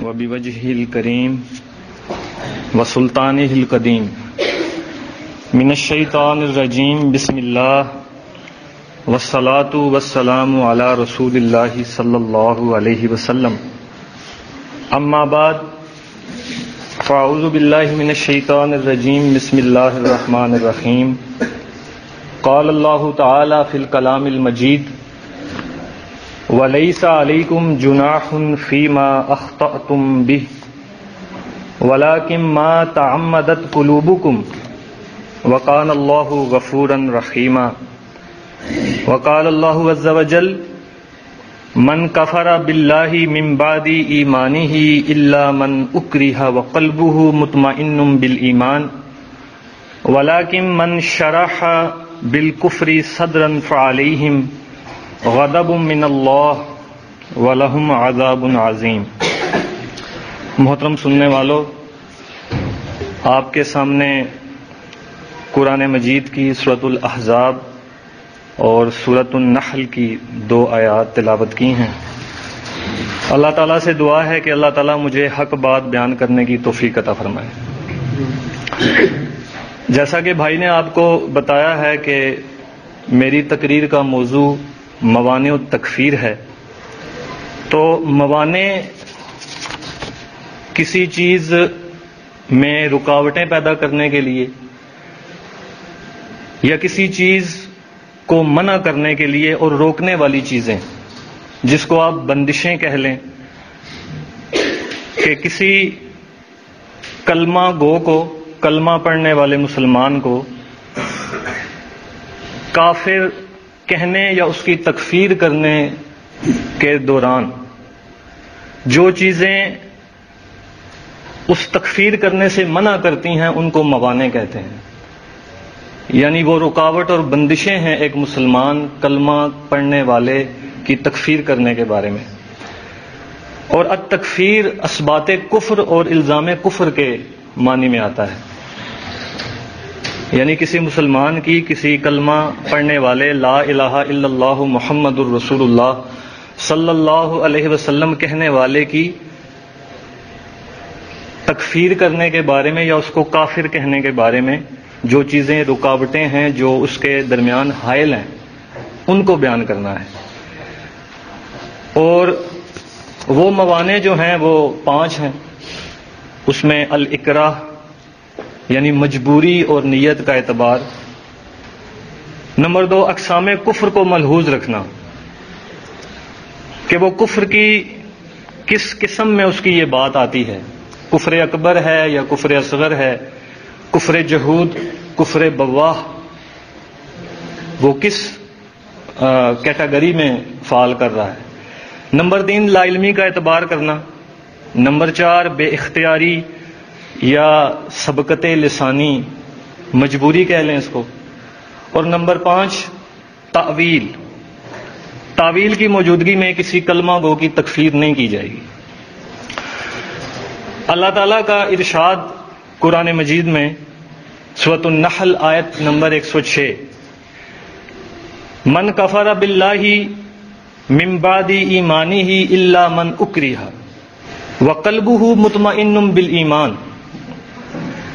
وبوجهه الكريم وسلطانه القديم من الشیطان الرجیم بسم اللہ والصلاة والسلام علی رسول اللہ صلی اللہ علیہ وسلم اما بعد فاعوذ باللہ من الشیطان الرجیم بسم اللہ الرحمن الرحیم قال اللہ تعالی فی الکلام المجید وَلَيْسَ عَلَيْكُمْ جُنَاحٌ فِيمَا أَخْطَأْتُمْ بِهِ وَلَكِنْ مَا تَعَمَّدَتْ قُلُوبُكُمْ وَكَانَ اللَّهُ غَفُورًا رَحِيمًا وَقَالَ اللَّهُ عَزَّ وَجَلَّ مَنْ كَفَرَ بِاللَّهِ مِنْ بَعْدِ إِيمَانِهِ إِلَّا مَنْ أُكْرِهَ وَقَلْبُهُ مُطْمَئِنٌ بِالْإِيمَانِ وَلَكِنْ مَنْ شَرَحَ بِالْكُفْرِ صَدْرًا فَعَلَيْهِمْ غضب من اللہ ولہم عذاب عظیم۔ محترم سننے والوں، آپ کے سامنے قرآن مجید کی سورۃ الاحزاب اور سورۃ النحل کی 2 آیات تلاوت کی ہیں۔ اللہ تعالیٰ سے دعا ہے کہ اللہ تعالیٰ مجھے حق بات بیان کرنے کی توفیق عطا فرمائے۔ جیسا کہ بھائی نے آپ کو بتایا ہے کہ میری تقریر کا موضوع موانع التکفیر ہے، تو موانع کسی چیز میں رکاوٹیں پیدا کرنے کے لیے یا کسی چیز کو منع کرنے کے لیے اور روکنے والی چیزیں، جس کو آپ بندشیں کہہ لیں، کہ کسی کلمہ گو کو، کلمہ پڑھنے والے مسلمان کو کافر کہنے یا اس کی تکفیر کرنے کے دوران جو چیزیں اس تکفیر کرنے سے منع کرتی ہیں ان کو موانع کہتے ہیں، یعنی وہ رکاوٹ اور بندشیں ہیں ایک مسلمان کلمہ پڑھنے والے کی تکفیر کرنے کے بارے میں۔ اور التکفیر اثبات کفر اور الزام کفر کے معنی میں آتا ہے، یعنی کسی مسلمان کی کسی کلمہ پڑھنے والے لا الہ الا اللہ محمد الرسول اللہ صلی اللہ علیہ وسلم کہنے والے کی تکفیر کرنے کے بارے میں یا اس کو کافر کہنے کے بارے میں جو چیزیں رکاوٹیں ہیں جو اس کے درمیان حائل ہیں ان کو بیان کرنا ہے۔ اور وہ موانع جو ہیں وہ 5 ہیں، اس میں الاکراہ یعنی مجبوری اور نیت کا اعتبار۔ نمبر 2، اقسام کفر کو ملحوظ رکھنا کہ وہ کفر کی کس قسم میں اس کی یہ بات آتی ہے، کفر اکبر ہے یا کفر اصغر ہے، کفر جہود، کفر بواہ، وہ کس کیٹیگری میں فال کر رہا ہے۔ نمبر 3، لا علمی کا اعتبار کرنا۔ نمبر 4، بے اختیاری یا سبقت لسانی، مجبوری کہہ لیں اس کو۔ اور نمبر 5، تعویل، تعویل کی موجودگی میں کسی کلمہ گو کی تکفیر نہیں کی جائے گی۔ اللہ تعالیٰ کا ارشاد قرآن مجید میں سورۃ النحل آیت نمبر 106، من کفر باللہ من بعد ایمانہ الا من اکرہ وقلبہ مطمئن بالایمان،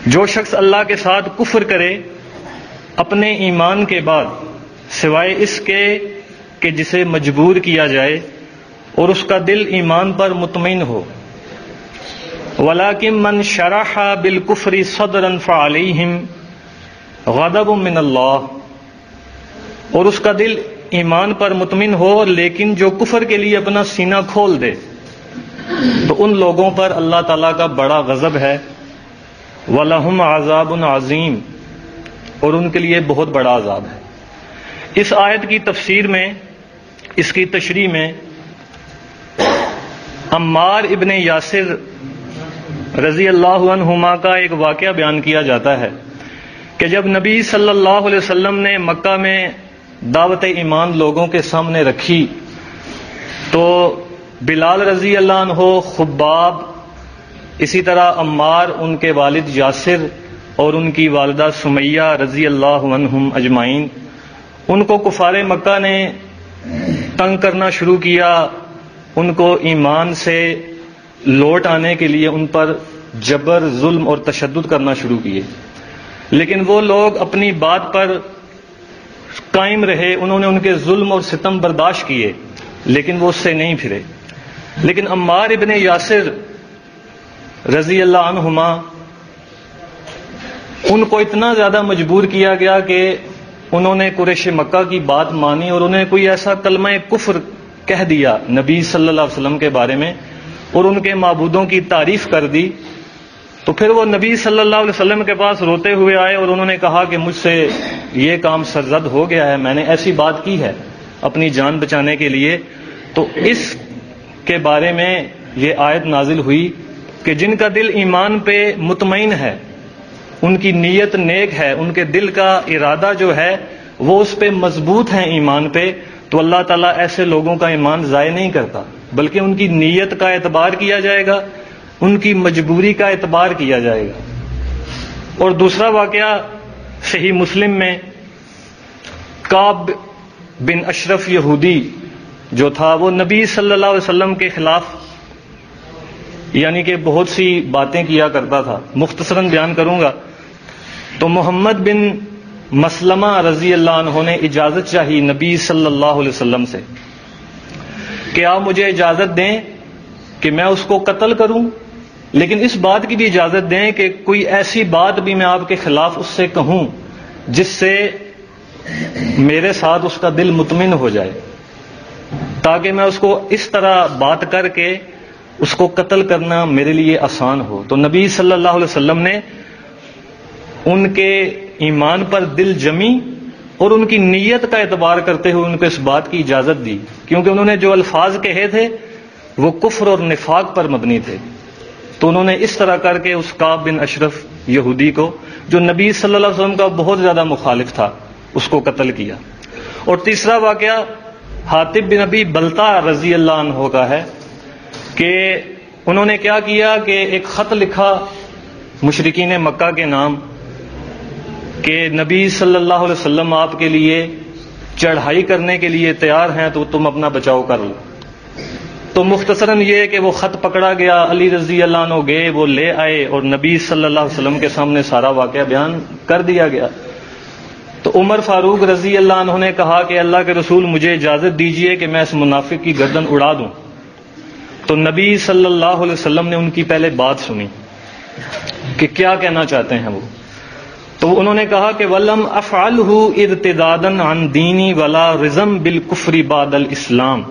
جو شخص اللہ کے ساتھ کفر کرے اپنے ایمان کے بعد سوائے اس کے کہ جسے مجبور کیا جائے اور اس کا دل ایمان پر مطمئن ہو، وَلَكِن مَّن شَرَحَ بِالْكُفْرِ صَدْرًا فَعَلَيْهِمْ غَضَبٌ مِّنَ اللَّهِ، اور اس کا دل ایمان پر مطمئن ہو لیکن جو کفر کے لیے اپنا سینہ کھول دے تو ان لوگوں پر اللہ تعالیٰ کا بڑا غضب ہے، وَلَهُمْ عَذَابٌ عَظِيمٌ، اور ان کے لیے بہت بڑا عذاب ہے۔ اس آیت کی تفسیر میں، اس کی تشریح میں عمار ابن یاسر رضی اللہ عنہما کا ایک واقعہ بیان کیا جاتا ہے کہ جب نبی صلی اللہ علیہ وسلم نے مکہ میں دعوت ایمان لوگوں کے سامنے رکھی تو بلال رضی اللہ عنہ، خباب، اسی طرح عمار، ان کے والد یاسر اور ان کی والدہ سمیہ رضی اللہ عنہم اجمعین، ان کو کفار مکہ نے تنگ کرنا شروع کیا، ان کو ایمان سے لوٹ آنے کے لیے ان پر جبر، ظلم اور تشدد کرنا شروع کیے، لیکن وہ لوگ اپنی بات پر قائم رہے، انہوں نے ان کے ظلم اور ستم برداشت کیے، لیکن وہ اس سے نہیں پھرے۔ لیکن عمار ابن یاسر رضی اللہ عنہما، ان کو اتنا زیادہ مجبور کیا گیا کہ انہوں نے قریش مکہ کی بات مانی اور انہیں کوئی ایسا کلمہ کفر کہہ دیا نبی صلی اللہ علیہ وسلم کے بارے میں اور ان کے معبودوں کی تعریف کر دی۔ تو پھر وہ نبی صلی اللہ علیہ وسلم کے پاس روتے ہوئے آئے اور انہوں نے کہا کہ مجھ سے یہ کام سرزد ہو گیا ہے، میں نے ایسی بات کی ہے اپنی جان بچانے کے لیے۔ تو اس کے بارے میں یہ آیت نازل ہوئی کہ جن کا دل ایمان پہ مطمئن ہے، ان کی نیت نیک ہے، ان کے دل کا ارادہ جو ہے وہ اس پہ مضبوط ہے ایمان پہ، تو اللہ تعالیٰ ایسے لوگوں کا ایمان ضائع نہیں کرتا، بلکہ ان کی نیت کا اعتبار کیا جائے گا، ان کی مجبوری کا اعتبار کیا جائے گا۔ اور دوسرا واقعہ صحیح مسلم میں، کعب بن اشرف یہودی جو تھا، وہ نبی صلی اللہ علیہ وسلم کے خلاف یعنی کہ بہت سی باتیں کیا کرتا تھا، مختصراً بیان کروں گا۔ تو محمد بن مسلمہ رضی اللہ عنہ نے اجازت چاہی نبی صلی اللہ علیہ وسلم سے کہ آپ مجھے اجازت دیں کہ میں اس کو قتل کروں، لیکن اس بات کی بھی اجازت دیں کہ کوئی ایسی بات بھی میں آپ کے خلاف اس سے کہوں جس سے میرے ساتھ اس کا دل مطمئن ہو جائے، تاکہ میں اس کو اس طرح بات کر کے اس کو قتل کرنا میرے لیے آسان ہو۔ تو نبی صلی اللہ علیہ وسلم نے ان کے ایمان پر دل جمی اور ان کی نیت کا اعتبار کرتے ہوئے ان کو اس بات کی اجازت دی، کیونکہ انہوں نے جو الفاظ کہے تھے وہ کفر اور نفاق پر مبنی تھے۔ تو انہوں نے اس طرح کر کے اس کعب بن اشرف یہودی کو، جو نبی صلی اللہ علیہ وسلم کا بہت زیادہ مخالف تھا، اس کو قتل کیا۔ اور تیسرا واقعہ حاطب بن ابی بلتع رضی اللہ عنہ کا ہے کہ انہوں نے کیا کیا کہ ایک خط لکھا مشرکین مکہ کے نام کہ نبی صلی اللہ علیہ وسلم آپ کے لیے چڑھائی کرنے کے لیے تیار ہیں، تو تم اپنا بچاؤ کر لو۔ تو مختصراً یہ کہ وہ خط پکڑا گیا، علی رضی اللہ عنہ گئے، وہ لے آئے اور نبی صلی اللہ علیہ وسلم کے سامنے سارا واقعہ بیان کر دیا گیا۔ تو عمر فاروق رضی اللہ عنہ نے کہا کہ اللہ کے رسول مجھے اجازت دیجئے کہ میں اس منافق کی گردن اڑا دوں۔ تو نبی صلی اللہ علیہ وسلم نے ان کی پہلے بات سنی کہ کیا کہنا چاہتے ہیں وہ۔ تو انہوں نے کہا کہ وَلَمْ أَفْعَلْهُ ارْتِدَادًا عَنْ دِينِي وَلَا رِزًا بِالْكُفْرِ بَعْدَ الْإِسْلَامِ،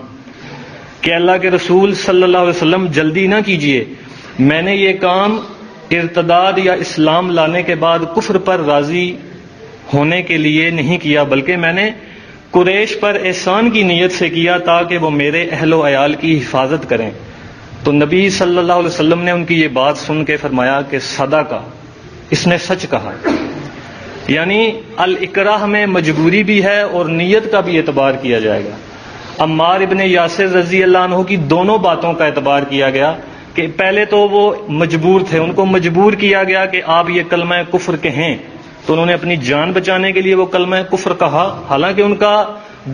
کہ اللہ کے رسول صلی اللہ علیہ وسلم جلدی نہ کیجئے، میں نے یہ کام ارتداد یا اسلام لانے کے بعد کفر پر راضی ہونے کے لیے نہیں کیا، بلکہ میں نے قریش پر احسان کی نیت سے کیا تاکہ وہ میرے اہل و عیال کی حفاظت کریں۔ تو نبی صلی اللہ علیہ وسلم نے ان کی یہ بات سن کے فرمایا کہ صدقہ، اس نے سچ کہا، یعنی الاکراہ میں مجبوری بھی ہے اور نیت کا بھی اعتبار کیا جائے گا۔ عمار ابن یاسر رضی اللہ عنہ کی دونوں باتوں کا اعتبار کیا گیا کہ پہلے تو وہ مجبور تھے، ان کو مجبور کیا گیا کہ آپ یہ کلمہ کفر کہیں، تو انہوں نے اپنی جان بچانے کے لیے وہ کلمہ کفر کہا، حالانکہ ان کا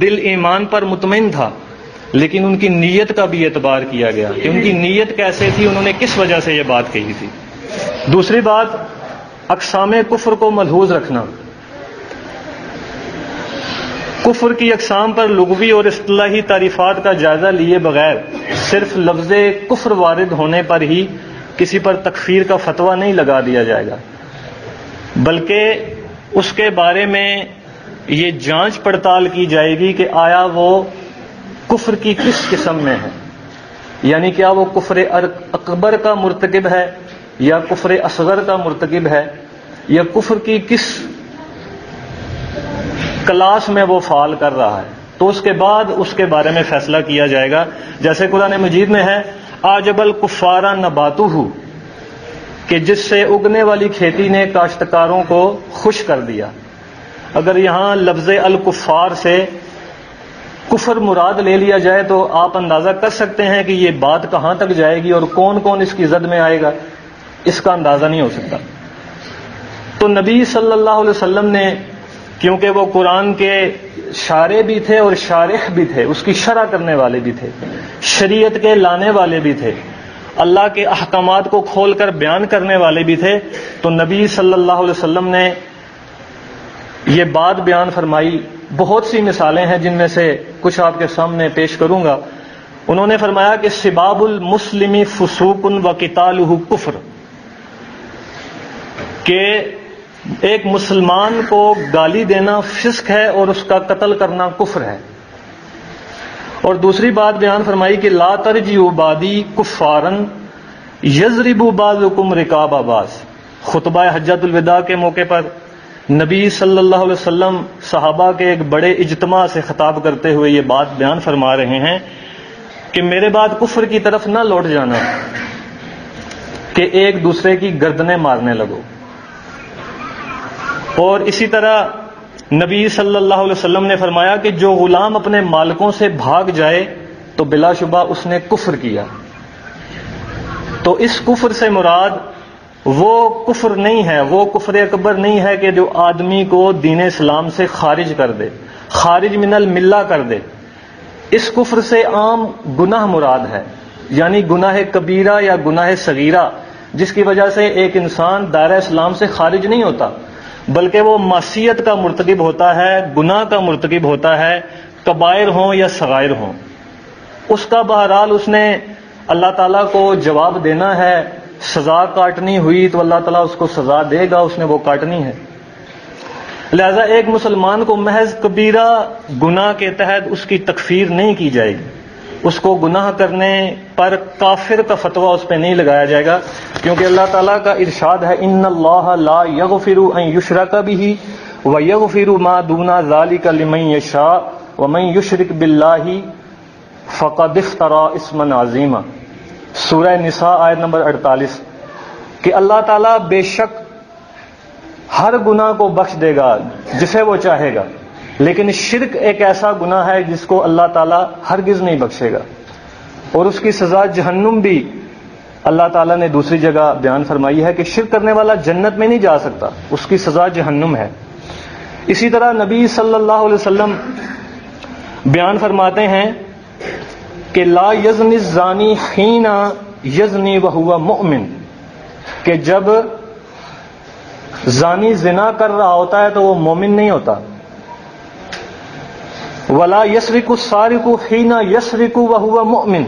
دل ایمان پر مطمئن تھا، لیکن ان کی نیت کا بھی اعتبار کیا گیا کہ ان کی نیت کیسے تھی، انہوں نے کس وجہ سے یہ بات کہی تھی۔ دوسری بات، اقسام کفر کو ملحوظ رکھنا۔ کفر کی اقسام پر لغوی اور اصطلاحی تعریفات کا جائزہ لیے بغیر صرف لفظ کفر وارد ہونے پر ہی کسی پر تکفیر کا فتویٰ نہیں لگا دیا جائے گا، بلکہ اس کے بارے میں یہ جانچ پڑتال کی جائے گی کہ آیا وہ کفر کی کس قسم میں ہے، یعنی کیا وہ کفر اکبر کا مرتکب ہے یا کفر اصغر کا مرتکب ہے، یا کفر کی کس کلاس میں وہ فعال کر رہا ہے۔ تو اس کے بعد اس کے بارے میں فیصلہ کیا جائے گا، جیسے قرآن مجید میں ہے اعجب الکفار نباتہ، کہ جس سے اگنے والی کھیتی نے کاشتکاروں کو خوش کر دیا۔ اگر یہاں لفظ الکفار سے کفر مراد لے لیا جائے تو آپ اندازہ کر سکتے ہیں کہ یہ بات کہاں تک جائے گی اور کون کون اس کی زد میں آئے گا، اس کا اندازہ نہیں ہو سکتا۔ تو نبی صلی اللہ علیہ وسلم نے، کیونکہ وہ قرآن کے شارع بھی تھے اور شارح بھی تھے، اس کی شرح کرنے والے بھی تھے، شریعت کے لانے والے بھی تھے، اللہ کے احکامات کو کھول کر بیان کرنے والے بھی تھے. تو نبی صلی اللہ علیہ وسلم نے یہ بات بیان فرمائی. بہت سی مثالیں ہیں جن میں سے کچھ آپ کے سامنے پیش کروں گا. انہوں نے فرمایا کہ سباب المسلم فسوق و قتالہ کفر، کہ ایک مسلمان کو گالی دینا فسق ہے اور اس کا قتل کرنا کفر ہے. اور دوسری بات بیان فرمائی کہ لا ترجعوا بعدی کفارا یضرب بعضکم رقاب بعض. خطبہ حجۃ الوداع کے موقع پر نبی صلی اللہ علیہ وسلم صحابہ کے ایک بڑے اجتماع سے خطاب کرتے ہوئے یہ بات بیان فرما رہے ہیں کہ میرے بعد کفر کی طرف نہ لوٹ جانا کہ ایک دوسرے کی گردنیں مارنے لگو. اور اسی طرح نبی صلی اللہ علیہ وسلم نے فرمایا کہ جو غلام اپنے مالکوں سے بھاگ جائے تو بلا شبہ اس نے کفر کیا. تو اس کفر سے مراد وہ کفر نہیں ہے، وہ کفر اکبر نہیں ہے کہ جو آدمی کو دین اسلام سے خارج کر دے، خارج من الملہ کر دے. اس کفر سے عام گناہ مراد ہے، یعنی گناہ کبیرہ یا گناہ صغیرہ، جس کی وجہ سے ایک انسان دائرہ اسلام سے خارج نہیں ہوتا، بلکہ وہ معصیت کا مرتکب ہوتا ہے، گناہ کا مرتکب ہوتا ہے، کبائر ہوں یا صغائر ہوں. اس کا بہرحال اس نے اللہ تعالیٰ کو جواب دینا ہے. سزا کاٹنی ہوئی تو اللہ تعالیٰ اس کو سزا دے گا، اس نے وہ کاٹنی ہے. لہذا ایک مسلمان کو محض کبیرہ گناہ کے تحت اس کی تکفیر نہیں کی جائے گی، اس کو گناہ کرنے پر کافر کا فتویٰ اس پہ نہیں لگایا جائے گا، کیونکہ اللہ تعالیٰ کا ارشاد ہے ان اللہ لا یغفر ان یشرک بہ ویغفر ما دون ذلک لمن یشاء ومن یشرک باللہ فقد افترى اسما عظیما. سورہ نساء آیت نمبر 48 کہ اللہ تعالیٰ بے شک ہر گناہ کو بخش دے گا جسے وہ چاہے گا، لیکن شرک ایک ایسا گناہ ہے جس کو اللہ تعالیٰ ہرگز نہیں بخشے گا، اور اس کی سزا جہنم بھی اللہ تعالیٰ نے دوسری جگہ بیان فرمائی ہے کہ شرک کرنے والا جنت میں نہیں جا سکتا، اس کی سزا جہنم ہے. اسی طرح نبی صلی اللہ علیہ وسلم بیان فرماتے ہیں کہ لا یزنی الزانی حین یزنی وہو مؤمن، کہ جب زانی زنا کر رہا ہوتا ہے تو وہ مومن نہیں ہوتا. ولا یسرق السارق حین یسرق وہو مؤمن،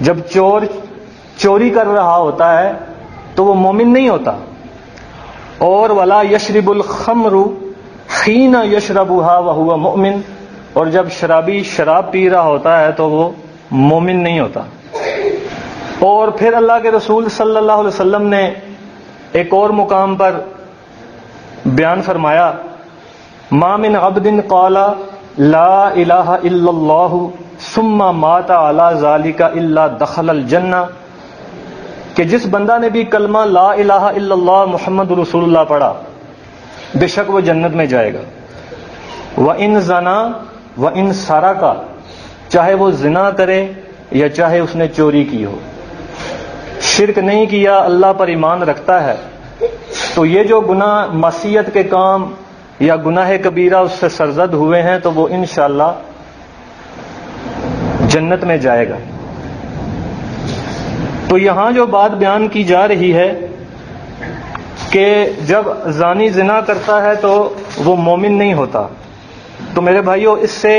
جب چور چوری کر رہا ہوتا ہے تو وہ مومن نہیں ہوتا. اور ولا یشرب الخمر حین یشربها وہو مؤمن، اور جب شرابی شراب پی رہا ہوتا ہے تو وہ مومن نہیں ہوتا. اور پھر اللہ کے رسول صلی اللہ علیہ وسلم نے ایک اور مقام پر بیان فرمایا ما من عبد قال لا الہ الا اللہ ثم مات علی ذلک الا دخل الجنہ، کہ جس بندہ نے بھی کلمہ لا الہ الا اللہ محمد رسول اللہ پڑھا بے شک وہ جنت میں جائے گا. وَإِن زَنَا وَإِن سَرَقَ، چاہے وہ زنا کرے یا چاہے اس نے چوری کی ہو، شرک نہیں کیا، اللہ پر ایمان رکھتا ہے، تو یہ جو گناہ معصیت کے کام یا گناہ کبیرہ اس سے سرزد ہوئے ہیں تو وہ انشاءاللہ جنت میں جائے گا. تو یہاں جو بات بیان کی جا رہی ہے کہ جب زانی زنا کرتا ہے تو وہ مومن نہیں ہوتا، تو میرے بھائیوں اس سے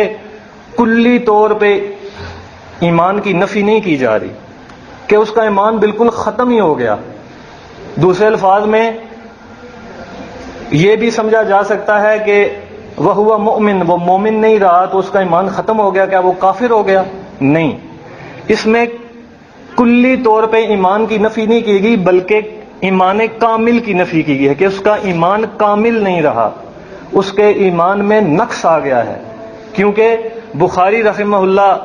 کلی طور پہ ایمان کی نفی نہیں کی جا رہی کہ اس کا ایمان بالکل ختم ہی ہو گیا. دوسرے الفاظ میں یہ بھی سمجھا جا سکتا ہے کہ وہ ہوا مؤمن، وہ مومن نہیں رہا تو اس کا ایمان ختم ہو گیا، کیا وہ کافر ہو گیا؟ نہیں، اس میں کلی طور پہ ایمان کی نفی نہیں کی گئی بلکہ ایمان کامل کی نفی کی گئی ہے کہ اس کا ایمان کامل نہیں رہا، اس کے ایمان میں نقص آ گیا ہے. کیونکہ بخاری رحمہ اللہ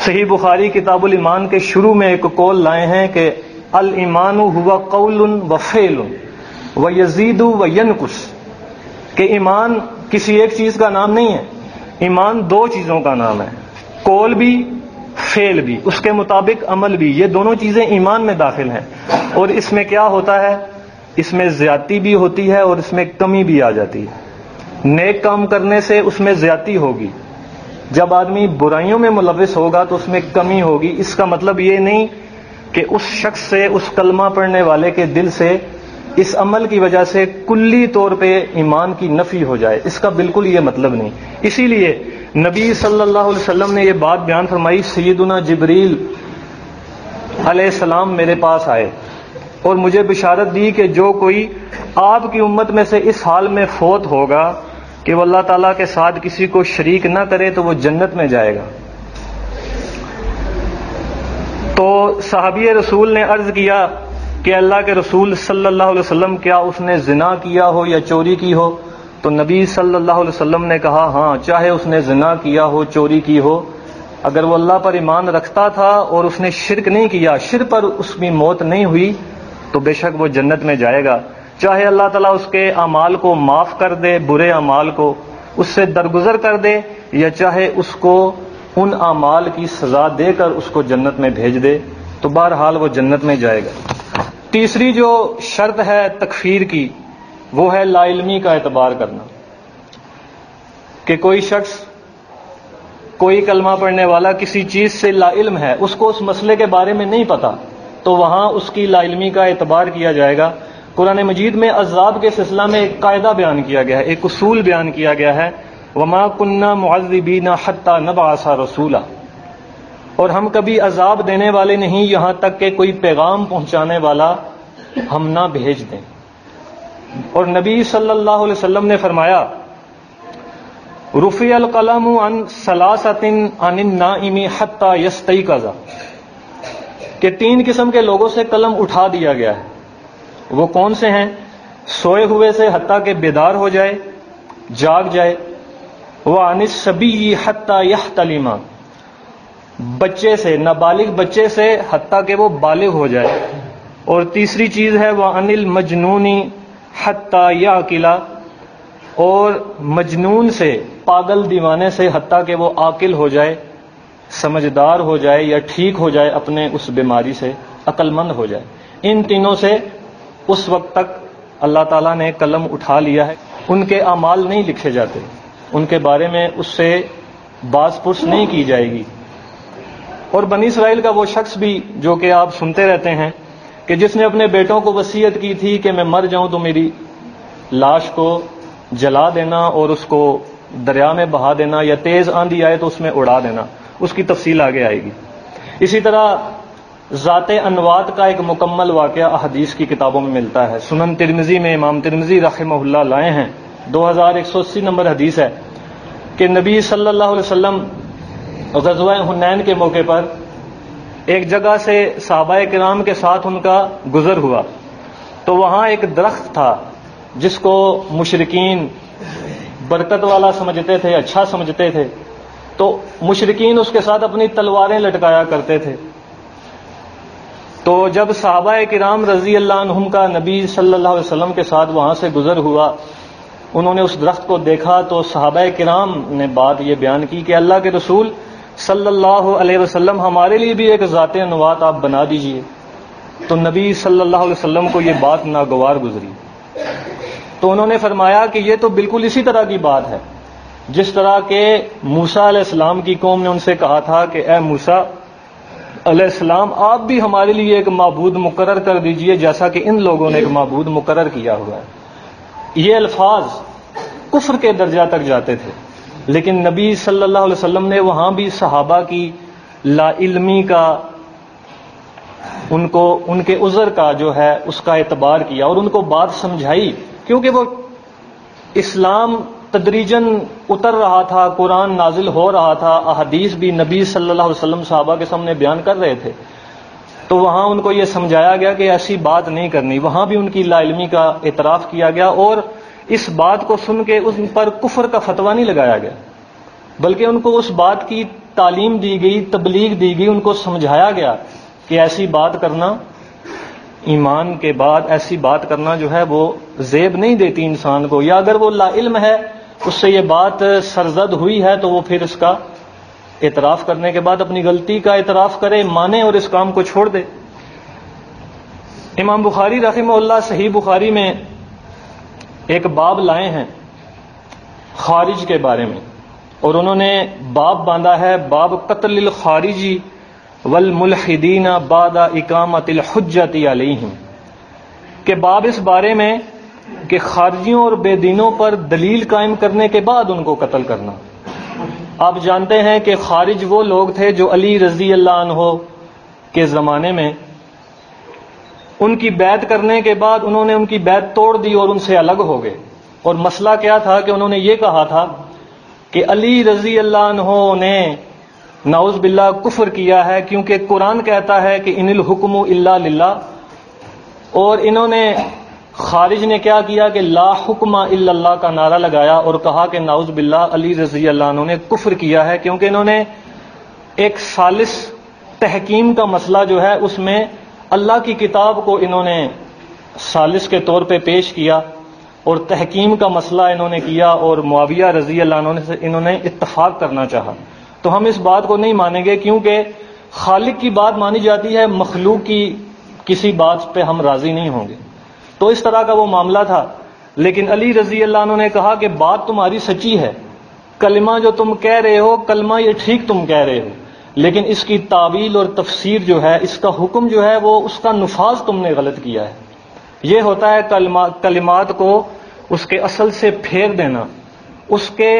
صحیح بخاری کتاب الایمان کے شروع میں ایک قول لائے ہیں کہ الایمان ہوا قول و فعل و یزید و ینقص، کہ ایمان کسی ایک چیز کا نام نہیں ہے، ایمان دو چیزوں کا نام ہے، قول بھی فعل بھی، اس کے مطابق عمل بھی، یہ دونوں چیزیں ایمان میں داخل ہیں. اور اس میں کیا ہوتا ہے؟ اس میں زیادتی بھی ہوتی ہے اور اس میں کمی بھی آ جاتی ہے. نیک کام کرنے سے اس میں زیادتی ہوگی جب آدمی برائیوں میں ملوث ہوگا تو اس میں کمی ہوگی. اس کا مطلب یہ نہیں کہ اس شخص سے، اس کلمہ پڑھنے والے کے دل سے اس عمل کی وجہ سے کلی طور پہ ایمان کی نفی ہو جائے. اس کا بالکل یہ مطلب نہیں. اسی لیے نبی صلی اللہ علیہ وسلم نے یہ بات بیان فرمائی، سیدنا جبریل علیہ السلام میرے پاس آئے اور مجھے بشارت دی کہ جو کوئی آپ کی امت میں سے اس حال میں فوت ہوگا کہ وہ اللہ تعالیٰ کے ساتھ کسی کو شریک نہ کرے تو وہ جنت میں جائے گا. تو صحابی رسول نے عرض کیا کہ اللہ کے رسول صلی اللہ علیہ وسلم کیا اس نے زنا کیا ہو یا چوری کی ہو؟ تو نبی صلی اللہ علیہ وسلم نے کہا ہاں، چاہے اس نے زنا کیا ہو، چوری کی ہو، اگر وہ اللہ پر ایمان رکھتا تھا اور اس نے شرک نہیں کیا، شرک پر اس کی موت نہیں ہوئی تو بے شک وہ جنت میں جائے گا. چاہے اللہ تعالیٰ اس کے اعمال کو معاف کر دے، برے اعمال کو اس سے درگزر کر دے، یا چاہے اس کو ان اعمال کی سزا دے کر اس کو جنت میں بھیج دے، تو بہرحال وہ جنت میں جائے گا. تیسری جو شرط ہے تکفیر کی وہ ہے لا علمی کا اعتبار کرنا، کہ کوئی شخص، کوئی کلمہ پڑھنے والا کسی چیز سے لا علم ہے، اس کو اس مسئلے کے بارے میں نہیں پتا، تو وہاں اس کی لا علمی کا اعتبار کیا جائے گا. قرآن مجید میں عذاب کے سلسلہ میں ایک قاعدہ بیان کیا گیا ہے، ایک اصول بیان کیا گیا ہے، وما کننا معذبین حتی نبعث رسولا، اور ہم کبھی عذاب دینے والے نہیں یہاں تک کہ کوئی پیغام پہنچانے والا ہم نہ بھیج دیں. اور نبی صلی اللہ علیہ وسلم نے فرمایا رفع القلم عن ثلاثۃ عن النائم حتی یستیقظ، کہ 3 قسم کے لوگوں سے قلم اٹھا دیا گیا ہے. وہ کون سے ہیں؟ سوئے ہوئے سے حتیٰ کہ بیدار ہو جائے، جاگ جائے. وعن الصبی حتی یحتلم، بچے سے، نابالغ بچے سے حتیٰ کہ وہ بالغ ہو جائے. اور تیسری چیز ہے وعن المجنون حتی یعقل، اور مجنون سے، پاگل دیوانے سے حتیٰ کہ وہ عاقل ہو جائے، سمجھدار ہو جائے یا ٹھیک ہو جائے اپنے اس بیماری سے، عقل مند ہو جائے. ان تینوں سے اس وقت تک اللہ تعالیٰ نے قلم اٹھا لیا ہے. ان کے اعمال نہیں لکھے جاتے، ان کے بارے میں اس سے باز پرس نہیں کی جائے گی. اور بنی اسرائیل کا وہ شخص بھی جو کہ آپ سنتے رہتے ہیں کہ جس نے اپنے بیٹوں کو وصیت کی تھی کہ میں مر جاؤں تو میری لاش کو جلا دینا اور اس کو دریا میں بہا دینا، یا تیز آندھی آئے تو اس میں اڑا دینا. اس کی تفصیل آگے آئے گی. اسی طرح ذات انوات کا ایک مکمل واقعہ احادیث کی کتابوں میں ملتا ہے. سنن ترمذی میں امام ترمذی رحمہ اللہ لائے ہیں، 2180 نمبر حدیث ہے کہ نبی صلی اللہ علیہ وسلم غزوہ حنین کے موقع پر ایک جگہ سے صحابہ کرام کے ساتھ ان کا گزر ہوا، تو وہاں ایک درخت تھا جس کو مشرکین برکت والا سمجھتے تھے، اچھا سمجھتے تھے، تو مشرکین اس کے ساتھ اپنی تلواریں لٹکایا کرتے تھے. تو جب صحابہ کرام رضی اللہ عنہم کا نبی صلی اللہ علیہ وسلم کے ساتھ وہاں سے گزر ہوا، انہوں نے اس درخت کو دیکھا تو صحابہ کرام نے بات یہ بیان کی کہ اللہ کے رسول صلی اللہ علیہ وسلم ہمارے لیے بھی ایک ذات انوات آپ بنا دیجئے. تو نبی صلی اللہ علیہ وسلم کو یہ بات ناگوار گزری، تو انہوں نے فرمایا کہ یہ تو بالکل اسی طرح کی بات ہے جس طرح کہ موسیٰ علیہ السلام کی قوم نے ان سے کہا تھا کہ اے موسیٰ علیہ السلام آپ بھی ہمارے لیے ایک معبود مقرر کر دیجئے جیسا کہ ان لوگوں نے ایک معبود مقرر کیا ہوا ہے. یہ الفاظ کفر کے درجہ تک جاتے تھے، لیکن نبی صلی اللہ علیہ وسلم نے وہاں بھی صحابہ کی لا علمی کا، ان کے عذر کا جو ہے اس کا اعتبار کیا اور ان کو بات سمجھائی، کیونکہ وہ اسلام تدریجاً اتر رہا تھا، قرآن نازل ہو رہا تھا، احادیث بھی نبی صلی اللہ علیہ وسلم صحابہ کے سامنے بیان کر رہے تھے. تو وہاں ان کو یہ سمجھایا گیا کہ ایسی بات نہیں کرنی. وہاں بھی ان کی لا علمی کا اعتراف کیا گیا اور اس بات کو سن کے ان پر کفر کا فتویٰ نہیں لگایا گیا، بلکہ ان کو اس بات کی تعلیم دی گئی، تبلیغ دی گئی، ان کو سمجھایا گیا کہ ایسی بات کرنا، ایمان کے بعد ایسی بات کرنا جو ہے وہ زیب نہیں دیتی انسان کو، یا اگر وہ لا علم ہے اس سے یہ بات سرزد ہوئی ہے تو وہ پھر اس کا اعتراف کرنے کے بعد اپنی غلطی کا اعتراف کرے، مانے اور اس کام کو چھوڑ دے. امام بخاری رحمہ اللہ صحیح بخاری میں ایک باب لائے ہیں خارج کے بارے میں. اور انہوں نے باب باندھا ہے باب قتل الخارجی والملحدین بعد اقامت الحجۃ علیہم، کہ باب اس بارے میں کہ خارجیوں اور بے دینوں پر دلیل قائم کرنے کے بعد ان کو قتل کرنا۔ آپ جانتے ہیں کہ خارج وہ لوگ تھے جو علی رضی اللہ عنہ کے زمانے میں ان کی بیعت کرنے کے بعد انہوں نے ان کی بیعت توڑ دی اور ان سے الگ ہو گئے۔ اور مسئلہ کیا تھا کہ انہوں نے یہ کہا تھا کہ علی رضی اللہ عنہ نے نعوذ باللہ کفر کیا ہے، کیونکہ قرآن کہتا ہے کہ ان الحکم الا للہ، اور انہوں نے خارج نے کیا کیا کہ لا حکم الا اللہ کا نعرہ لگایا اور کہا کہ نعوذ باللہ علی رضی اللہ عنہ نے کفر کیا ہے، کیونکہ انہوں نے ایک ثالث تحکیم کا مسئلہ جو ہے اس میں اللہ کی کتاب کو انہوں نے ثالث کے طور پہ پیش کیا اور تحکیم کا مسئلہ انہوں نے کیا، اور معاویہ رضی اللہ عنہ سے انہوں نے اتفاق کرنا چاہا۔ تو ہم اس بات کو نہیں مانیں گے، کیونکہ خالق کی بات مانی جاتی ہے، مخلوق کی کسی بات پہ ہم راضی نہیں ہوں گے۔ تو اس طرح کا وہ معاملہ تھا، لیکن علی رضی اللہ عنہ نے کہا کہ بات تمہاری سچی ہے، کلمہ جو تم کہہ رہے ہو کلمہ یہ ٹھیک تم کہہ رہے ہو، لیکن اس کی تعویل اور تفسیر جو ہے، اس کا حکم جو ہے وہ اس کا نفاذ تم نے غلط کیا ہے۔ یہ ہوتا ہے کلمات کو اس کے اصل سے پھیر دینا، اس کے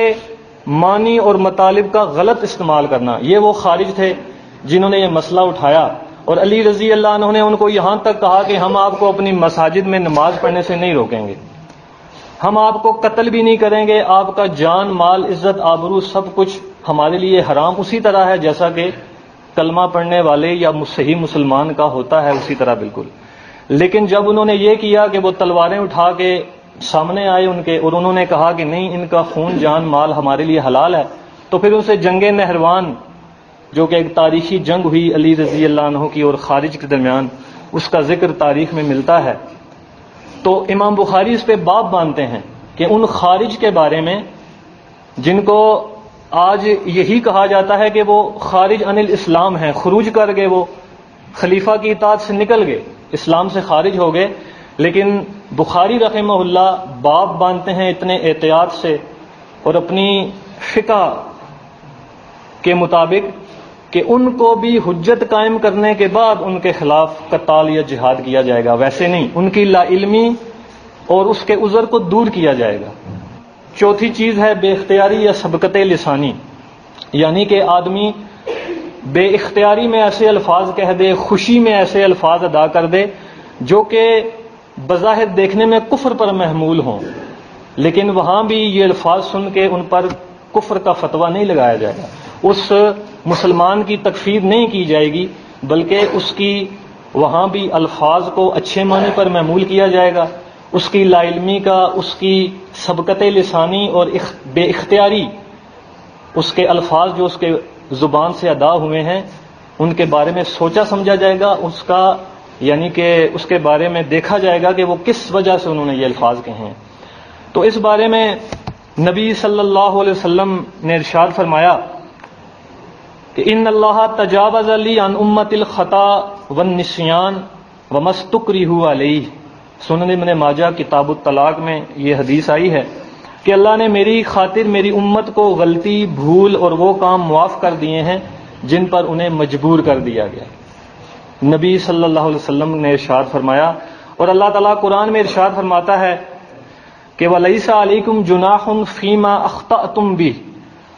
معنی اور مطالب کا غلط استعمال کرنا۔ یہ وہ خارج تھے جنہوں نے یہ مسئلہ اٹھایا، اور علی رضی اللہ عنہ نے ان کو یہاں تک کہا کہ ہم آپ کو اپنی مساجد میں نماز پڑھنے سے نہیں روکیں گے، ہم آپ کو قتل بھی نہیں کریں گے، آپ کا جان مال عزت آبرو سب کچھ ہمارے لیے حرام اسی طرح ہے جیسا کہ کلمہ پڑھنے والے یا صحیح مسلمان کا ہوتا ہے، اسی طرح بالکل۔ لیکن جب انہوں نے یہ کیا کہ وہ تلواریں اٹھا کے سامنے آئے ان کے، اور انہوں نے کہا کہ نہیں ان کا خون جان مال ہمارے لیے حلال ہے، تو پھر ان سے جنگ نہروان جو کہ ایک تاریخی جنگ ہوئی علی رضی اللہ عنہ کی اور خارج کے درمیان، اس کا ذکر تاریخ میں ملتا ہے۔ تو امام بخاری اس پہ باب باندھتے ہیں کہ ان خارج کے بارے میں جن کو آج یہی کہا جاتا ہے کہ وہ خارج عن الاسلام ہیں، خروج کر گئے، وہ خلیفہ کی اطاعت سے نکل گئے، اسلام سے خارج ہو گئے، لیکن بخاری رحمہ اللہ باب باندھتے ہیں اتنے احتیاط سے اور اپنی فقہ کے مطابق کہ ان کو بھی حجت قائم کرنے کے بعد ان کے خلاف قتال یا جہاد کیا جائے گا، ویسے نہیں، ان کی لا علمی اور اس کے عذر کو دور کیا جائے گا۔ چوتھی چیز ہے بے اختیاری یا سبقت لسانی، یعنی کہ آدمی بے اختیاری میں ایسے الفاظ کہہ دے، خوشی میں ایسے الفاظ ادا کر دے جو کہ بظاہر دیکھنے میں کفر پر محمول ہوں، لیکن وہاں بھی یہ الفاظ سن کے ان پر کفر کا فتویٰ نہیں لگایا جائے گا، اس مسلمان کی تکفیر نہیں کی جائے گی، بلکہ اس کی وہاں بھی الفاظ کو اچھے معنی پر محمول کیا جائے گا، اس کی لا علمی کا، اس کی سبقت لسانی اور بے اختیاری، اس کے الفاظ جو اس کے زبان سے ادا ہوئے ہیں ان کے بارے میں سوچا سمجھا جائے گا، اس کا یعنی کہ اس کے بارے میں دیکھا جائے گا کہ وہ کس وجہ سے انہوں نے یہ الفاظ کہے ہیں۔ تو اس بارے میں نبی صلی اللہ علیہ وسلم نے ارشاد فرمایا کہ ان اللہ تجاوز لی عن امت الخطا والنسیان وما استکرہوا علیہ، سنن ابن ماجہ کتاب الطلاق میں یہ حدیث آئی ہے کہ اللہ نے میری خاطر میری امت کو غلطی، بھول اور وہ کام معاف کر دیے ہیں جن پر انہیں مجبور کر دیا گیا۔ نبی صلی اللہ علیہ وسلم نے ارشاد فرمایا، اور اللہ تعالیٰ قرآن میں ارشاد فرماتا ہے کہ وَلَيْسَ عَلَيْكُمْ جُنَاحٌ فِي مَا أَخْطَأْتُمْ بِهِ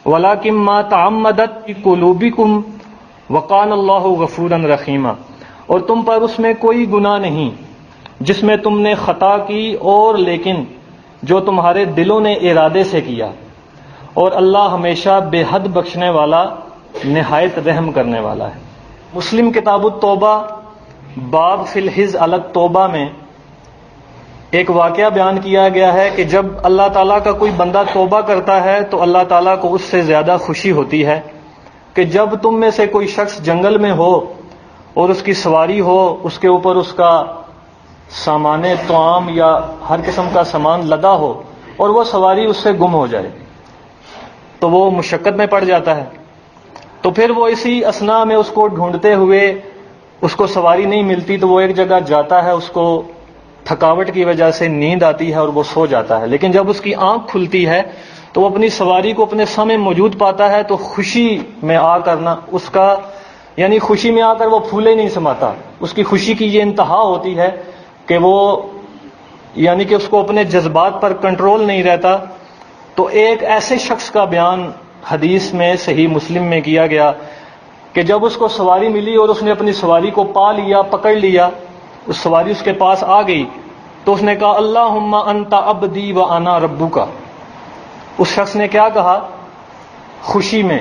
وَلَكِن مَا تَعَمَّدَتْ قُلُوبُكُمْ وَكَانَ اللَّهُ غَفُورًا رَحِيمًا، اور تم پر اس میں کوئی گناہ نہیں جس میں تم نے خطا کی اور لیکن جو تمہارے دلوں نے ارادے سے کیا، اور اللہ ہمیشہ بے حد بخشنے والا نہایت رحم کرنے والا ہے۔ مسلم کتاب التوبہ باب فی الحز علی التوبہ میں ایک واقعہ بیان کیا گیا ہے کہ جب اللہ تعالیٰ کا کوئی بندہ توبہ کرتا ہے تو اللہ تعالیٰ کو اس سے زیادہ خوشی ہوتی ہے کہ جب تم میں سے کوئی شخص جنگل میں ہو اور اس کی سواری ہو، اس کے اوپر اس کا سامان طعام یا ہر قسم کا سامان لدا ہو اور وہ سواری اس سے گم ہو جائے تو وہ مشقت میں پڑ جاتا ہے، تو پھر وہ اسی اثناء میں اس کو ڈھونڈتے ہوئے اس کو سواری نہیں ملتی تو وہ ایک جگہ جاتا ہے، اس کو تھکاوٹ کی وجہ سے نیند آتی ہے اور وہ سو جاتا ہے، لیکن جب اس کی آنکھ کھلتی ہے تو وہ اپنی سواری کو اپنے سامنے موجود پاتا ہے تو خوشی میں آ کرنا اس کا، یعنی خوشی میں آ کر وہ پھولے نہیں سماتا. اس کی خوشی کی یہ انتہا ہوتی ہے کہ وہ، یعنی کہ اس کو اپنے جذبات پر کنٹرول نہیں رہتا. تو ایک ایسے شخص کا بیان حدیث میں صحیح مسلم میں کیا گیا کہ جب اس کو سواری ملی اور اس نے اپنی سواری کو پا لیا، پکڑ لیا، اس سواری اس کے پاس آ گئی تو اس نے کہا اللہم انت عبدی و انا ربک. اس شخص نے کیا کہا؟ خوشی میں،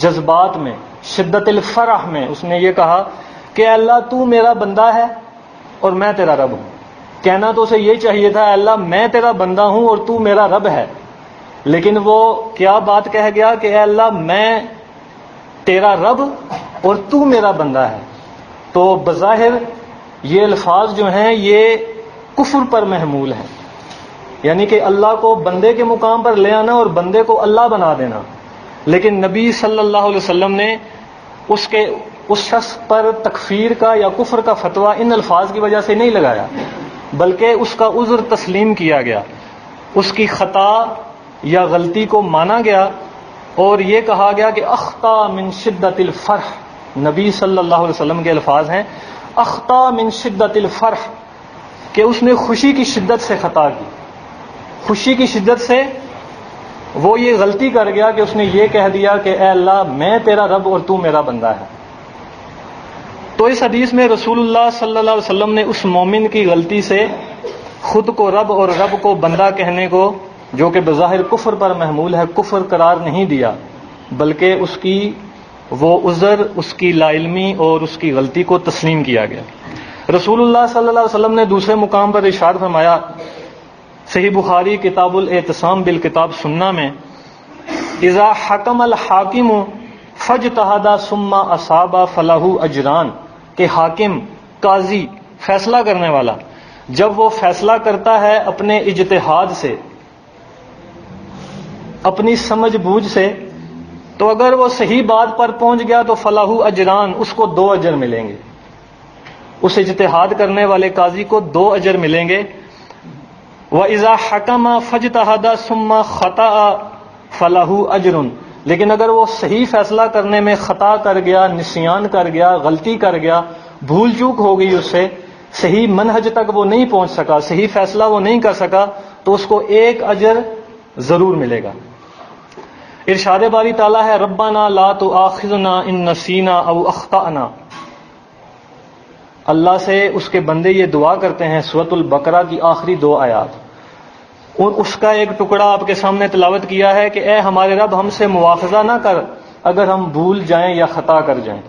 جذبات میں، شدت الفرح میں اس نے یہ کہا کہ اللہ تو میرا بندہ ہے اور میں تیرا رب ہوں. کہنا تو اسے یہ چاہیے تھا اللہ میں تیرا بندہ ہوں اور تو میرا رب ہے، لیکن وہ کیا بات کہہ گیا کہ اے اللہ میں تیرا رب اور تو میرا بندہ ہے. تو بظاہر یہ الفاظ جو ہیں یہ کفر پر محمول ہیں، یعنی کہ اللہ کو بندے کے مقام پر لے آنا اور بندے کو اللہ بنا دینا. لیکن نبی صلی اللہ علیہ وسلم نے اس شخص پر تکفیر کا یا کفر کا فتویٰ ان الفاظ کی وجہ سے نہیں لگایا، بلکہ اس کا عذر تسلیم کیا گیا، اس کی خطا یا غلطی کو مانا گیا اور یہ کہا گیا کہ اخطا من شدت الفرح. نبی صلی اللہ علیہ وسلم کے الفاظ ہیں اخطا من شدت الفرح، کہ اس نے خوشی کی شدت سے خطا کی، خوشی کی شدت سے وہ یہ غلطی کر گیا کہ اس نے یہ کہہ دیا کہ اے اللہ میں تیرا رب اور تو میرا بندہ ہے. تو اس حدیث میں رسول اللہ صلی اللہ علیہ وسلم نے اس مومن کی غلطی سے خود کو رب اور رب کو بندہ کہنے کو، جو کہ بظاہر کفر پر محمول ہے، کفر قرار نہیں دیا، بلکہ اس کی وہ عذر، اس کی لا علمی اور اس کی غلطی کو تسلیم کیا گیا. رسول اللہ صلی اللہ علیہ وسلم نے دوسرے مقام پر ارشاد فرمایا، صحیح بخاری کتاب الاعتصام بالکتاب سنہ میں، اذا حکم الحاکم فاجتہد ثم اصاب فلہ اجران، کہ حاکم، قاضی، فیصلہ کرنے والا جب وہ فیصلہ کرتا ہے اپنے اجتہاد سے، اپنی سمجھ بوجھ سے، تو اگر وہ صحیح بات پر پہنچ گیا تو فلاح اجران، اس کو 2 اجر ملیں گے. اس اجتہاد کرنے والے قاضی کو 2 اجر ملیں گے. وَإِذَا حَكَمَ فَاجْتَهَدَ ثُمَّ خَطَأَ فَلَهُ أَجْرٌ، لیکن اگر وہ صحیح فیصلہ کرنے میں خطا کر گیا، نسیان کر گیا، غلطی کر گیا، بھول چوک ہو گئی، اس سے صحیح منہج تک وہ نہیں پہنچ سکا، صحیح فیصلہ وہ نہیں کر سکا، تو اس کو 1 اجر ضرور ملے گا. ارشاد باری تعالیٰ ہے ربنا لا تؤاخذنا ان نسینا او اخطأنا. اللہ سے اس کے بندے یہ دعا کرتے ہیں سورۃ البقرہ کی آخری 2 آیات، اور اس کا ایک ٹکڑا آپ کے سامنے تلاوت کیا ہے کہ اے ہمارے رب ہم سے مواخذہ نہ کر اگر ہم بھول جائیں یا خطا کر جائیں.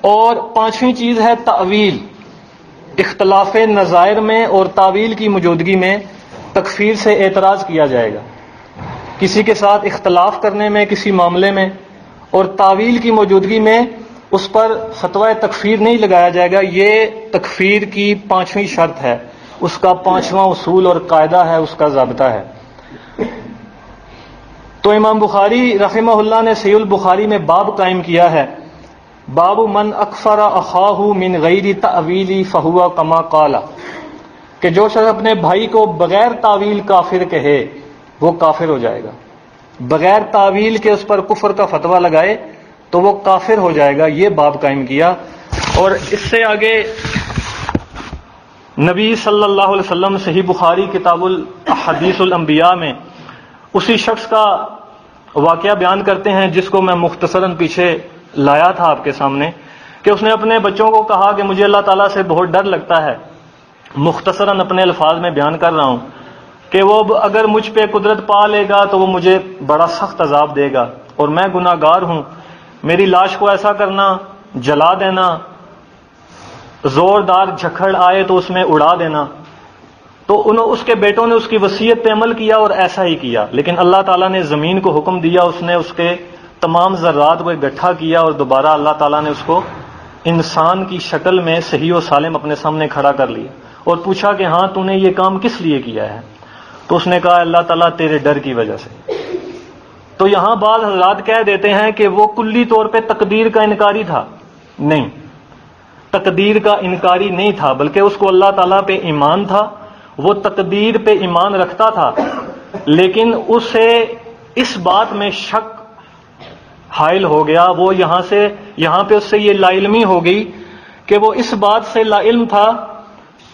اور 5ویں چیز ہے تعویل. اختلاف نظائر میں اور تعویل کی موجودگی میں تکفیر سے اعتراض کیا جائے گا. کسی کے ساتھ اختلاف کرنے میں کسی معاملے میں اور تعویل کی موجودگی میں اس پر فتویٰ تکفیر نہیں لگایا جائے گا. یہ تکفیر کی 5ویں شرط ہے، اس کا 5واں اصول اور قاعدہ ہے، اس کا ضابطہ ہے. تو امام بخاری رحمہ اللہ نے صحیح البخاری میں باب قائم کیا ہے، باب من اکفر اخاہ من غیر تعویل فہو کما قال، کہ جو شخص اپنے بھائی کو بغیر تعویل کافر کہے وہ کافر ہو جائے گا. بغیر تعویل کے اس پر کفر کا فتویٰ لگائے تو وہ کافر ہو جائے گا. یہ باب قائم کیا. اور اس سے آگے نبی صلی اللہ علیہ وسلم صحیح بخاری کتاب الحدیث الانبیاء میں اسی شخص کا واقعہ بیان کرتے ہیں جس کو میں مختصراً پیچھے لایا تھا آپ کے سامنے، کہ اس نے اپنے بچوں کو کہا کہ مجھے اللہ تعالیٰ سے بہت ڈر لگتا ہے. مختصراً اپنے الفاظ میں بیان کر رہا ہوں کہ وہ اگر مجھ پہ قدرت پا لے گا تو وہ مجھے بڑا سخت عذاب دے گا، اور میں گناہ گار ہوں. میری لاش کو ایسا کرنا، جلا دینا، زوردار جھکڑ آئے تو اس میں اڑا دینا. تو اس کے بیٹوں نے اس کی وصیت پہ عمل کیا اور ایسا ہی کیا. لیکن اللہ تعالیٰ نے زمین کو حکم دیا، اس نے اس کے تمام ذرات کو اکٹھا کیا اور دوبارہ اللہ تعالیٰ نے اس کو انسان کی شکل میں صحیح و سالم اپنے سامنے کھڑا کر لیا اور پوچھا کہ ہاں تو نے یہ کام کس لیے کیا ہے؟ تو اس نے کہا اللہ تعالیٰ تیرے ڈر کی وجہ سے. تو یہاں بعض حضرات کہہ دیتے ہیں کہ وہ کلی طور پہ تقدیر کا انکاری تھا. نہیں، تقدیر کا انکاری نہیں تھا، بلکہ اس کو اللہ تعالیٰ پہ ایمان تھا، وہ تقدیر پہ ایمان رکھتا تھا. لیکن اسے اس بات میں شک حائل ہو گیا، وہ یہاں پہ اس سے یہ لا علمی ہو گئی کہ وہ اس بات سے لا علم تھا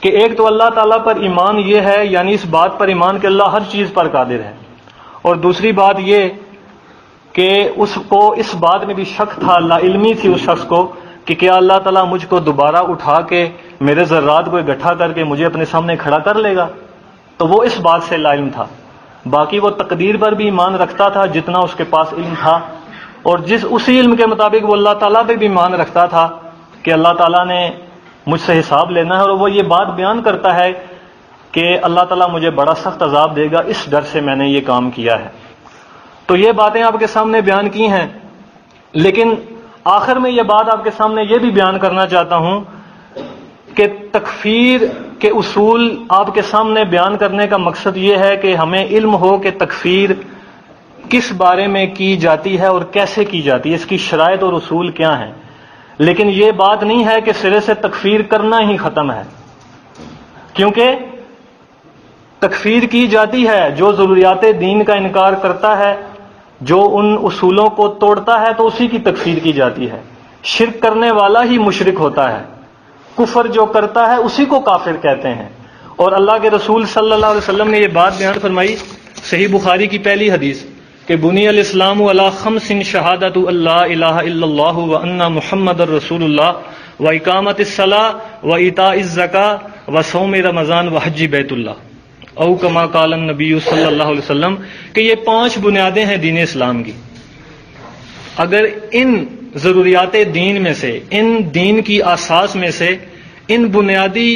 کہ ایک تو اللہ تعالیٰ پر ایمان یہ ہے، یعنی اس بات پر ایمان کہ اللہ ہر چیز پر قادر ہے، اور دوسری بات یہ کہ اس کو اس بات میں بھی شک تھا، لا علمی تھی اس شخص کو کہ کیا اللہ تعالیٰ مجھ کو دوبارہ اٹھا کے میرے ذرات کو اکٹھا کر کے مجھے اپنے سامنے کھڑا کر لے گا، تو وہ اس بات سے لا علم تھا۔ باقی وہ تقدیر پر بھی ایمان رکھتا تھا جتنا اس کے پاس علم تھا، اور اسی علم کے مطابق وہ اللہ تعالیٰ پہ بھی ایمان رکھتا تھا کہ اللہ تعالیٰ نے مجھ سے حساب لینا ہے، اور وہ یہ بات بیان کرتا ہے کہ اللہ تعالیٰ مجھے بڑا سخت عذاب دے گا، اس ڈر سے میں نے یہ کام کیا ہے۔ تو یہ باتیں آپ کے سامنے بیان کی ہیں، لیکن آخر میں یہ بات آپ کے سامنے یہ بھی بیان کرنا چاہتا ہوں کہ تکفیر کے اصول آپ کے سامنے بیان کرنے کا مقصد یہ ہے کہ ہمیں علم ہو کہ تکفیر کس بارے میں کی جاتی ہے اور کیسے کی جاتی ہے، اس کی شرائط اور اصول کیا ہیں۔ لیکن یہ بات نہیں ہے کہ سرے سے تکفیر کرنا ہی ختم ہے، کیونکہ تکفیر کی جاتی ہے جو ضروریات دین کا انکار کرتا ہے، جو ان اصولوں کو توڑتا ہے تو اسی کی تکفیر کی جاتی ہے۔ شرک کرنے والا ہی مشرک ہوتا ہے، کفر جو کرتا ہے اسی کو کافر کہتے ہیں۔ اور اللہ کے رسول صلی اللہ علیہ وسلم نے یہ بات بیان فرمائی، صحیح بخاری کی پہلی حدیث، کہ بنی الاسلام علی خمس شہادت اللہ الہ الا اللہ وان محمد رسول اللہ واقامت الصلاۃ وایتاء الزکاۃ وصوم رمضان وحج بیت اللہ او کما قال النبی صلی اللہ علیہ وسلم، کہ یہ 5 بنیادیں ہیں دین اسلام کی۔ اگر ان ضروریات دین میں سے، ان دین کی اساس میں سے، ان بنیادی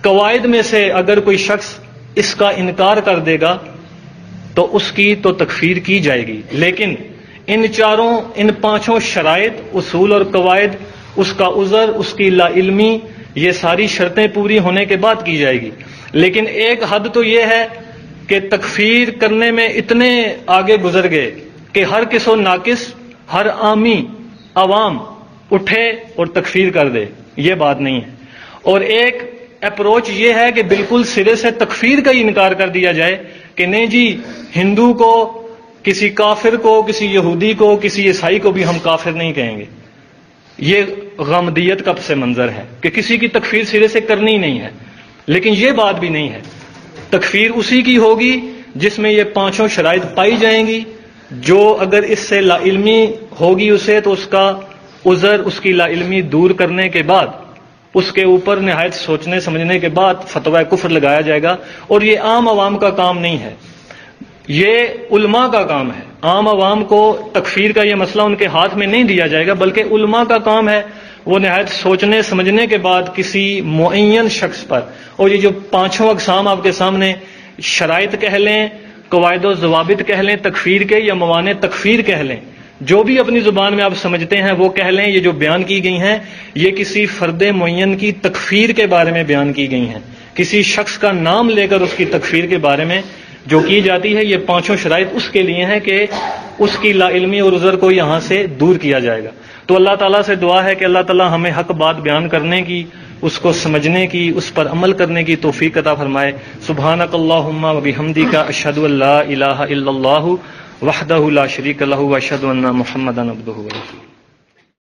قواعد میں سے اگر کوئی شخص اس کا انکار کر دے گا تو اس کی تو تکفیر کی جائے گی، لیکن ان 5 شرائط، اصول اور قواعد، اس کا عذر، اس کی لا علمی، یہ ساری شرطیں پوری ہونے کے بعد کی جائے گی۔ لیکن ایک حد تو یہ ہے کہ تکفیر کرنے میں اتنے آگے گزر گئے کہ ہر کس و ناقص، ہر عامی عوام اٹھے اور تکفیر کر دے، یہ بات نہیں ہے۔ اور ایک اپروچ یہ ہے کہ بالکل سرے سے تکفیر کا ہی انکار کر دیا جائے کہ نہیں جی، ہندو کو، کسی کافر کو، کسی یہودی کو، کسی عیسائی کو بھی ہم کافر نہیں کہیں گے۔ یہ غامدیت کا پس منظر ہے کہ کسی کی تکفیر سرے سے کرنی نہیں ہے، لیکن یہ بات بھی نہیں ہے۔ تکفیر اسی کی ہوگی جس میں یہ 5 شرائط پائی جائیں گی، جو اگر اس سے لا علمی ہوگی اسے تو اس کا عذر، اس کی لا علمی دور کرنے کے بعد، اس کے اوپر نہایت سوچنے سمجھنے کے بعد فتویٰ کفر لگایا جائے گا۔ اور یہ عام عوام کا کام نہیں ہے، یہ علماء کا کام ہے۔ عام عوام کو تکفیر کا یہ مسئلہ ان کے ہاتھ میں نہیں دیا جائے گا، بلکہ علماء کا کام ہے، وہ نہایت سوچنے سمجھنے کے بعد کسی معین شخص پر۔ اور یہ جو 5 اقسام آپ کے سامنے شرائط کہہ لیں، قواعد و ضوابط کہہ لیں تکفیر کے، یا موانع تکفیر کہہ لیں، جو بھی اپنی زبان میں آپ سمجھتے ہیں وہ کہہ لیں، یہ جو بیان کی گئی ہیں یہ کسی فرد معین کی تکفیر کے بارے میں بیان کی گئی ہیں، کسی شخص کا نام لے کر اس کی تکفیر کے بارے میں جو کی جاتی ہے۔ یہ 5 شرائط اس کے لیے ہیں کہ اس کی لا علمی اور عذر کو یہاں سے دور کیا جائے گا۔ تو اللہ تعالیٰ سے دعا ہے کہ اللہ تعالیٰ ہمیں حق بات بیان کرنے کی، اس کو سمجھنے کی، اس پر عمل کرنے کی توفیق عطا فرمائے۔ سبحانک اللہم و بحمدک، اشہد ان لا الہ الا اللہ وحدہ لا شریک لہ، واشہد ان محمدا عبدہ ورسولہ۔